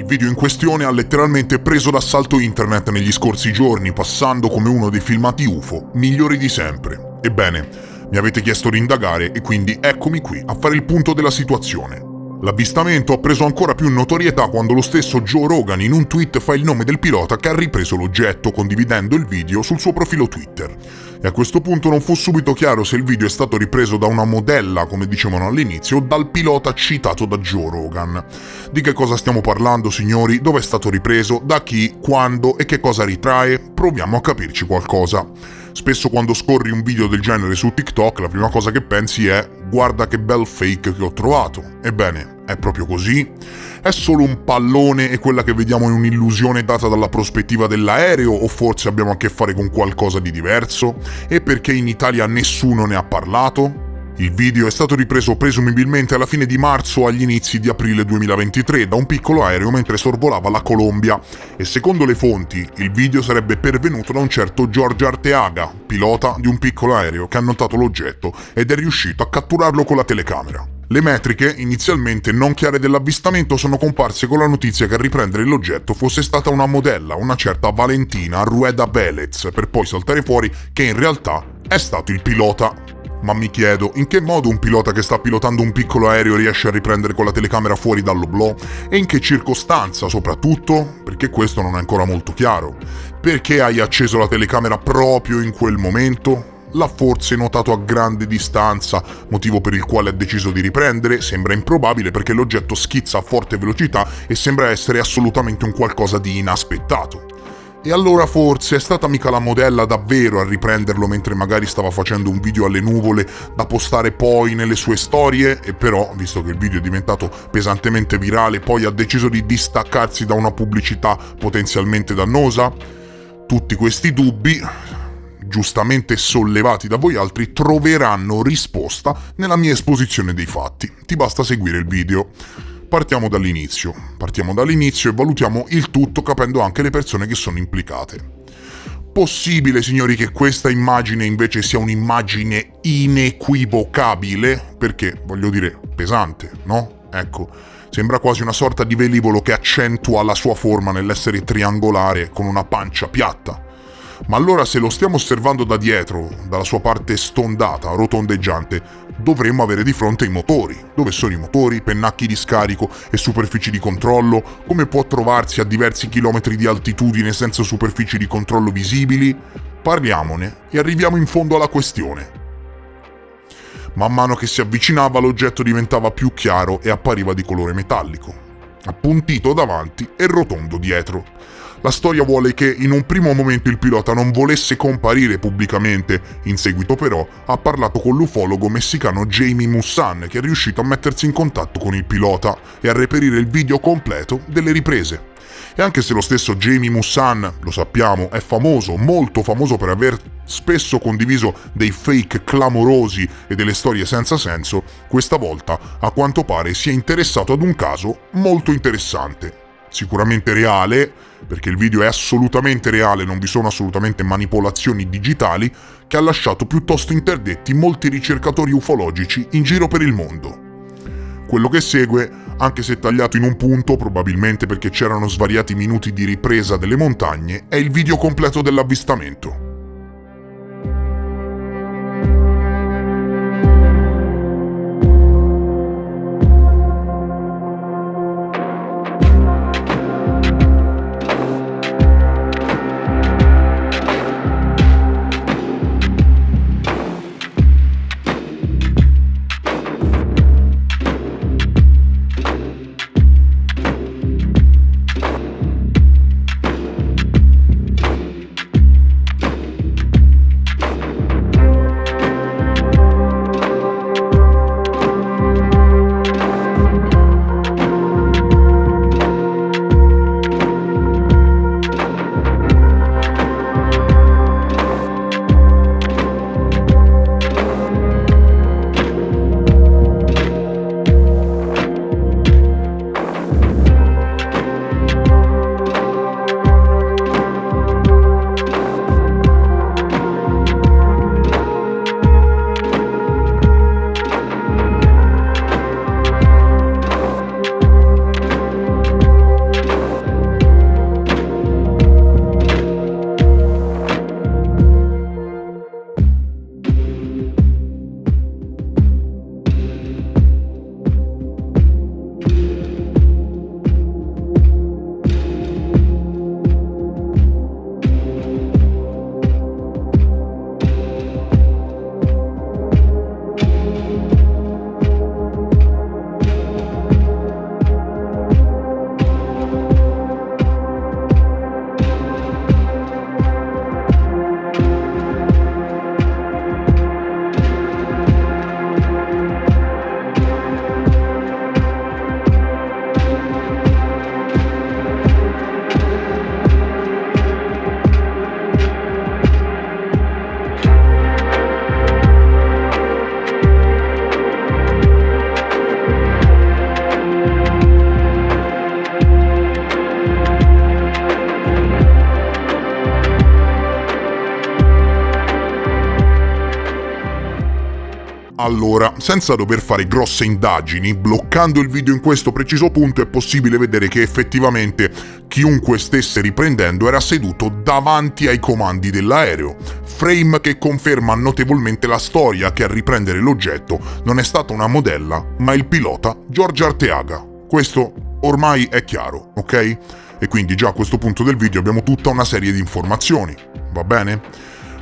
video in questione ha letteralmente preso d'assalto internet negli scorsi giorni, passando come uno dei filmati UFO migliori di sempre. Ebbene, mi avete chiesto di indagare e quindi eccomi qui a fare il punto della situazione. L'avvistamento ha preso ancora più notorietà quando lo stesso Joe Rogan in un tweet fa il nome del pilota che ha ripreso l'oggetto, condividendo il video sul suo profilo Twitter. E a questo punto non fu subito chiaro se il video è stato ripreso da una modella, come dicevano all'inizio, o dal pilota citato da Joe Rogan. Di che cosa stiamo parlando, signori? Dove è stato ripreso? Da chi? Quando? E che cosa ritrae? Proviamo a capirci qualcosa. Spesso quando scorri un video del genere su TikTok la prima cosa che pensi è «guarda che bel fake che ho trovato». Ebbene, è proprio così? È solo un pallone e quella che vediamo è un'illusione data dalla prospettiva dell'aereo o forse abbiamo a che fare con qualcosa di diverso? E perché in Italia nessuno ne ha parlato? Il video è stato ripreso presumibilmente alla fine di marzo o agli inizi di aprile 2023 da un piccolo aereo mentre sorvolava la Colombia e secondo le fonti il video sarebbe pervenuto da un certo Jorge Arteaga, pilota di un piccolo aereo che ha notato l'oggetto ed è riuscito a catturarlo con la telecamera. Le metriche, inizialmente non chiare dell'avvistamento, sono comparse con la notizia che a riprendere l'oggetto fosse stata una modella, una certa Valentina Rueda Velez, per poi saltare fuori che in realtà è stato il pilota. Ma mi chiedo, in che modo un pilota che sta pilotando un piccolo aereo riesce a riprendere con la telecamera fuori dall'oblò? E in che circostanza, soprattutto? Perché questo non è ancora molto chiaro. Perché hai acceso la telecamera proprio in quel momento? L'ha forse notato a grande distanza, motivo per il quale ha deciso di riprendere? Sembra improbabile perché l'oggetto schizza a forte velocità e sembra essere assolutamente un qualcosa di inaspettato. E allora forse è stata mica la modella davvero a riprenderlo mentre magari stava facendo un video alle nuvole da postare poi nelle sue storie e però, visto che il video è diventato pesantemente virale, poi ha deciso di distaccarsi da una pubblicità potenzialmente dannosa? Tutti questi dubbi, giustamente sollevati da voi altri, troveranno risposta nella mia esposizione dei fatti. Ti basta seguire il video. Partiamo dall'inizio e valutiamo il tutto capendo anche le persone che sono implicate. Possibile, signori, che questa immagine invece sia un'immagine inequivocabile? Perché, voglio dire, pesante, no? Ecco, sembra quasi una sorta di velivolo che accentua la sua forma nell'essere triangolare con una pancia piatta. Ma allora se lo stiamo osservando da dietro, dalla sua parte stondata, rotondeggiante, dovremmo avere di fronte i motori. Dove sono i motori, pennacchi di scarico e superfici di controllo? Come può trovarsi a diversi chilometri di altitudine senza superfici di controllo visibili? Parliamone e arriviamo in fondo alla questione. Man mano che si avvicinava l'oggetto diventava più chiaro e appariva di colore metallico, appuntito davanti e rotondo dietro. La storia vuole che in un primo momento il pilota non volesse comparire pubblicamente, in seguito però ha parlato con l'ufologo messicano Jamie Maussan che è riuscito a mettersi in contatto con il pilota e a reperire il video completo delle riprese. E anche se lo stesso Jamie Maussan, lo sappiamo, è famoso, molto famoso per aver spesso condiviso dei fake clamorosi e delle storie senza senso, questa volta a quanto pare si è interessato ad un caso molto interessante. Sicuramente reale, perché il video è assolutamente reale, non vi sono assolutamente manipolazioni digitali, che ha lasciato piuttosto interdetti molti ricercatori ufologici in giro per il mondo. Quello che segue, anche se tagliato in un punto, probabilmente perché c'erano svariati minuti di ripresa delle montagne, è il video completo dell'avvistamento. Allora, senza dover fare grosse indagini, bloccando il video in questo preciso punto è possibile vedere che effettivamente chiunque stesse riprendendo era seduto davanti ai comandi dell'aereo, frame che conferma notevolmente la storia che a riprendere l'oggetto non è stata una modella, ma il pilota George Arteaga. Questo ormai è chiaro, ok? E quindi già a questo punto del video abbiamo tutta una serie di informazioni, va bene?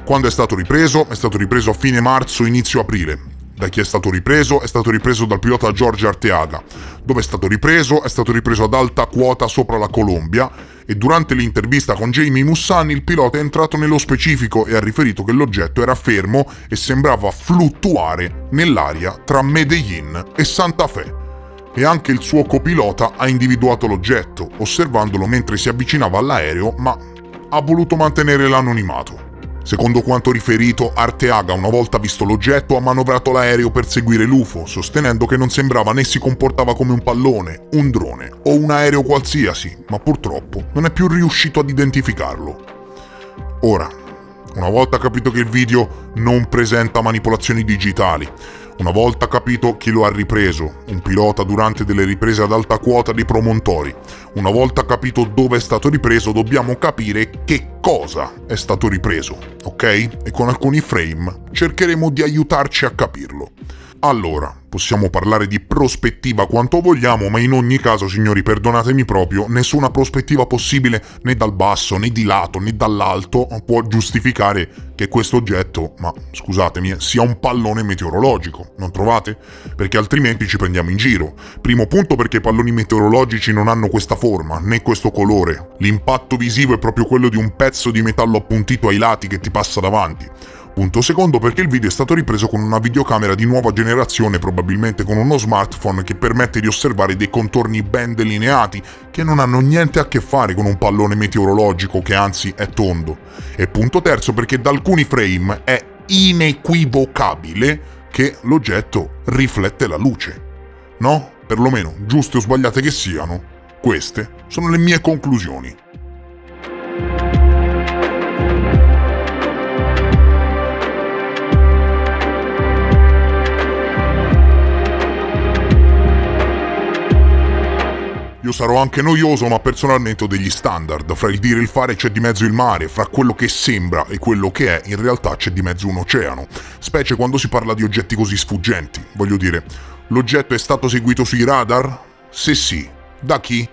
Quando è stato ripreso? È stato ripreso a fine marzo, inizio aprile. Da chi è stato ripreso? È stato ripreso dal pilota George Arteaga. Dove è stato ripreso? È stato ripreso ad alta quota sopra la Colombia e durante l'intervista con Jamie Mussani il pilota è entrato nello specifico e ha riferito che l'oggetto era fermo e sembrava fluttuare nell'aria tra Medellin e Santa Fe. E anche il suo copilota ha individuato l'oggetto, osservandolo mentre si avvicinava all'aereo, ma ha voluto mantenere l'anonimato. Secondo quanto riferito, Arteaga, una volta visto l'oggetto, ha manovrato l'aereo per seguire l'UFO, sostenendo che non sembrava né si comportava come un pallone, un drone o un aereo qualsiasi, ma purtroppo non è più riuscito ad identificarlo. Ora, una volta capito che il video non presenta manipolazioni digitali, una volta capito chi lo ha ripreso, un pilota durante delle riprese ad alta quota dei promontori, una volta capito dove è stato ripreso, dobbiamo capire che cosa è stato ripreso, ok? E con alcuni frame cercheremo di aiutarci a capirlo. Allora, possiamo parlare di prospettiva quanto vogliamo, ma in ogni caso, signori, perdonatemi proprio, nessuna prospettiva possibile né dal basso, né di lato, né dall'alto può giustificare che questo oggetto, ma scusatemi, sia un pallone meteorologico, non trovate? Perché altrimenti ci prendiamo in giro. Primo punto perché i palloni meteorologici non hanno questa forma, né questo colore. L'impatto visivo è proprio quello di un pezzo di metallo appuntito ai lati che ti passa davanti. Punto secondo perché il video è stato ripreso con una videocamera di nuova generazione, probabilmente con uno smartphone che permette di osservare dei contorni ben delineati che non hanno niente a che fare con un pallone meteorologico che anzi è tondo. E punto terzo perché da alcuni frame è inequivocabile che l'oggetto riflette la luce. No? Perlomeno, giuste o sbagliate che siano, queste sono le mie conclusioni. Io sarò anche noioso, ma personalmente ho degli standard. Fra il dire e il fare c'è di mezzo il mare, fra quello che sembra e quello che è, in realtà c'è di mezzo un oceano. Specie quando si parla di oggetti così sfuggenti. Voglio dire, l'oggetto è stato seguito sui radar? Se sì, da chi?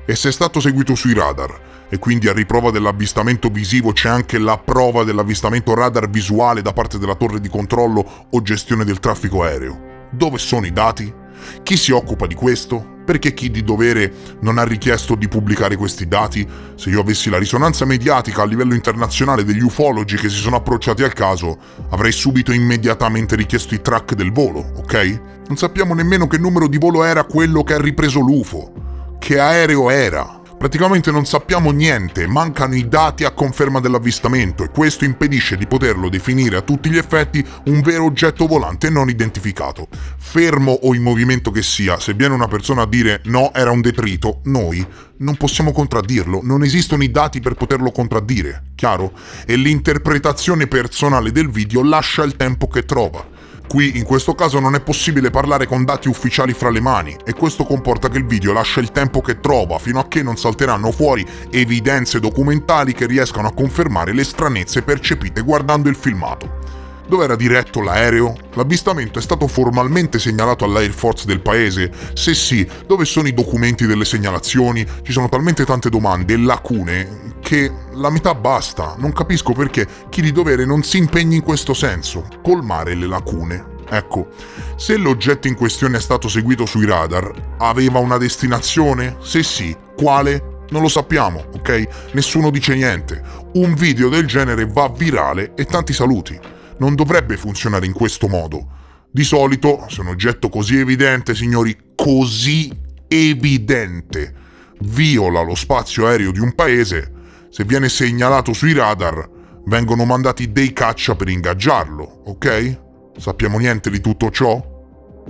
E se è stato seguito sui radar, e quindi a riprova dell'avvistamento visivo c'è anche la prova dell'avvistamento radar visuale da parte della torre di controllo o gestione del traffico aereo. Dove sono i dati? Chi si occupa di questo? Perché chi di dovere non ha richiesto di pubblicare questi dati? Se io avessi la risonanza mediatica a livello internazionale degli ufologi che si sono approcciati al caso, avrei subito immediatamente richiesto i track del volo, ok? Non sappiamo nemmeno che numero di volo era quello che ha ripreso l'UFO. Che aereo era? Praticamente non sappiamo niente, mancano i dati a conferma dell'avvistamento e questo impedisce di poterlo definire a tutti gli effetti un vero oggetto volante non identificato. Fermo o in movimento che sia, se viene una persona a dire no, era un detrito, noi non possiamo contraddirlo, non esistono i dati per poterlo contraddire, chiaro? E l'interpretazione personale del video lascia il tempo che trova. Qui, in questo caso, non è possibile parlare con dati ufficiali fra le mani e questo comporta che il video lascia il tempo che trova fino a che non salteranno fuori evidenze documentali che riescano a confermare le stranezze percepite guardando il filmato. Dove era diretto l'aereo? L'avvistamento è stato formalmente segnalato all'Air Force del paese? Se sì, dove sono i documenti delle segnalazioni? Ci sono talmente tante domande e lacune che la metà basta. Non capisco perché chi di dovere non si impegni in questo senso, colmare le lacune. Ecco, se l'oggetto in questione è stato seguito sui radar, aveva una destinazione? Se sì, quale? Non lo sappiamo, ok? Nessuno dice niente. Un video del genere va virale e tanti saluti. Non dovrebbe funzionare in questo modo. Di solito, se un oggetto così evidente, signori, così evidente, viola lo spazio aereo di un paese, se viene segnalato sui radar, vengono mandati dei caccia per ingaggiarlo, ok? Sappiamo niente di tutto ciò?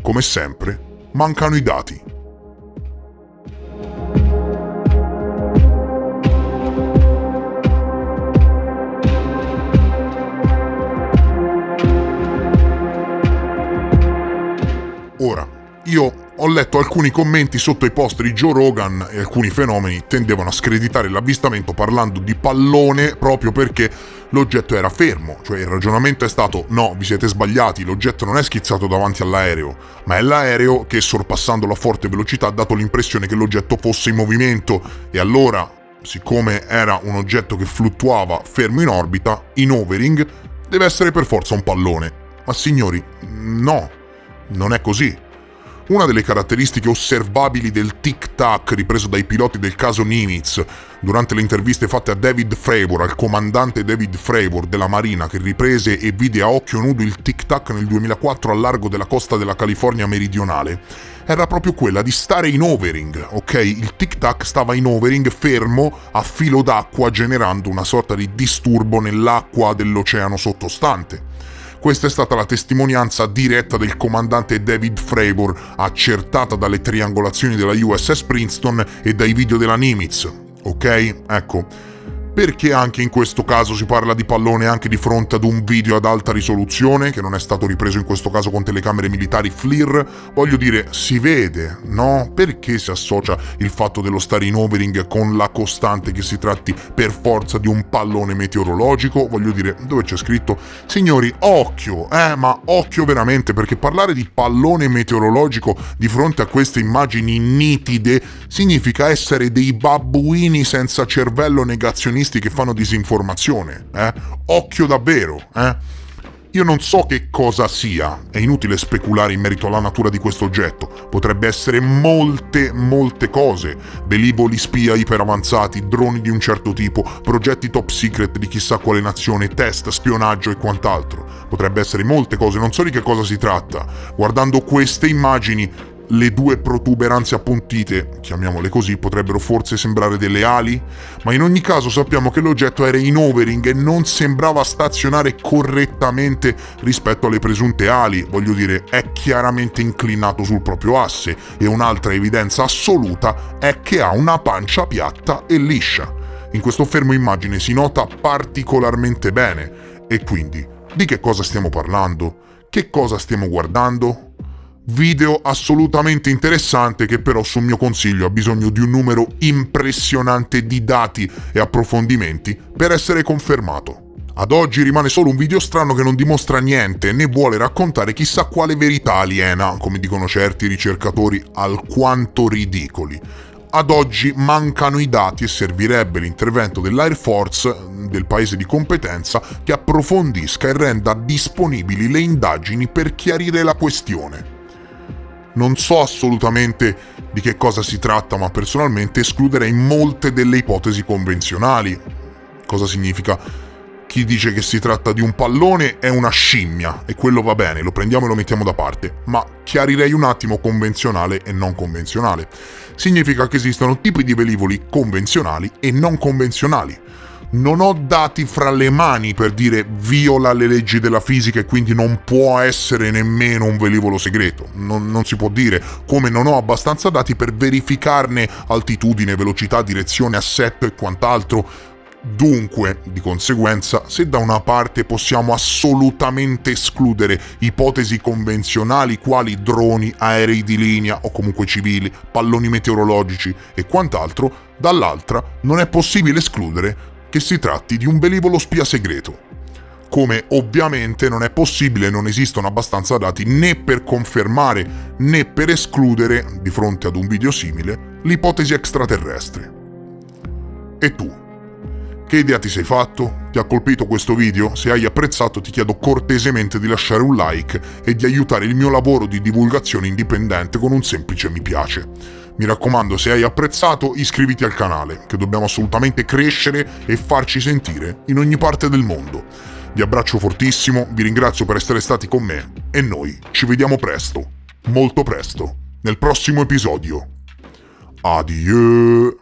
Come sempre, mancano i dati. letto alcuni commenti sotto i post di Joe Rogan e alcuni fenomeni tendevano a screditare l'avvistamento parlando di pallone proprio perché l'oggetto era fermo, cioè il ragionamento è stato: no, vi siete sbagliati, l'oggetto non è schizzato davanti all'aereo, ma è l'aereo che, sorpassando la forte velocità, ha dato l'impressione che l'oggetto fosse in movimento, e allora, siccome era un oggetto che fluttuava fermo in orbita, in overing, deve essere per forza un pallone. Ma signori, no, non è così. Una delle caratteristiche osservabili del tic-tac ripreso dai piloti del caso Nimitz durante le interviste fatte a David Fravor, al comandante David Fravor della Marina, che riprese e vide a occhio nudo il tic-tac nel 2004 al largo della costa della California meridionale, era proprio quella di stare in overing, ok? Il tic-tac stava in overing fermo a filo d'acqua, generando una sorta di disturbo nell'acqua dell'oceano sottostante. Questa è stata la testimonianza diretta del comandante David Fravor, accertata dalle triangolazioni della USS Princeton e dai video della Nimitz. Ok? Ecco. Perché anche in questo caso si parla di pallone anche di fronte ad un video ad alta risoluzione, che non è stato ripreso in questo caso con telecamere militari FLIR? Voglio dire, si vede, no? Perché si associa il fatto dello stare in overing con la costante che si tratti per forza di un pallone meteorologico? Voglio dire, dove c'è scritto? Signori, occhio, ma occhio veramente, perché parlare di pallone meteorologico di fronte a queste immagini nitide significa essere dei babbuini senza cervello negazionisti che fanno disinformazione, Occhio davvero, Io non so che cosa sia, è inutile speculare in merito alla natura di questo oggetto, potrebbe essere molte cose: velivoli spia iperavanzati, droni di un certo tipo, progetti top secret di chissà quale nazione, test, spionaggio e quant'altro. Potrebbe essere molte cose, non so di che cosa si tratta. Guardando queste immagini, le due protuberanze appuntite, chiamiamole così, potrebbero forse sembrare delle ali, ma in ogni caso sappiamo che l'oggetto era in overing e non sembrava stazionare correttamente rispetto alle presunte ali. Voglio dire, è chiaramente inclinato sul proprio asse, e un'altra evidenza assoluta è che ha una pancia piatta e liscia. In questo fermo immagine si nota particolarmente bene. E quindi, di che cosa stiamo parlando? Che cosa stiamo guardando? Video assolutamente interessante, che però su mio consiglio ha bisogno di un numero impressionante di dati e approfondimenti per essere confermato. Ad oggi rimane solo un video strano che non dimostra niente né vuole raccontare chissà quale verità aliena, come dicono certi ricercatori alquanto ridicoli. Ad oggi mancano i dati e servirebbe l'intervento dell'Air Force del paese di competenza che approfondisca e renda disponibili le indagini per chiarire la questione. Non so assolutamente di che cosa si tratta, ma personalmente escluderei molte delle ipotesi convenzionali. Cosa significa? Chi dice che si tratta di un pallone è una scimmia, e quello va bene, lo prendiamo e lo mettiamo da parte, ma chiarirei un attimo convenzionale e non convenzionale. Significa che esistono tipi di velivoli convenzionali e non convenzionali. Non ho dati fra le mani per dire viola le leggi della fisica e quindi non può essere nemmeno un velivolo segreto. Non si può dire, come non ho abbastanza dati per verificarne altitudine, velocità, direzione, assetto e quant'altro. Dunque, di conseguenza, se da una parte possiamo assolutamente escludere ipotesi convenzionali quali droni, aerei di linea o comunque civili, palloni meteorologici e quant'altro, dall'altra non è possibile escludere che si tratti di un velivolo spia segreto. Come ovviamente non è possibile, non esistono abbastanza dati né per confermare né per escludere, di fronte ad un video simile, l'ipotesi extraterrestre. E tu? Che idea ti sei fatto? Ti ha colpito questo video? Se hai apprezzato ti chiedo cortesemente di lasciare un like e di aiutare il mio lavoro di divulgazione indipendente con un semplice mi piace. Mi raccomando, se hai apprezzato, iscriviti al canale, che dobbiamo assolutamente crescere e farci sentire in ogni parte del mondo. Vi abbraccio fortissimo, vi ringrazio per essere stati con me e noi ci vediamo presto, molto presto, nel prossimo episodio. Adieu!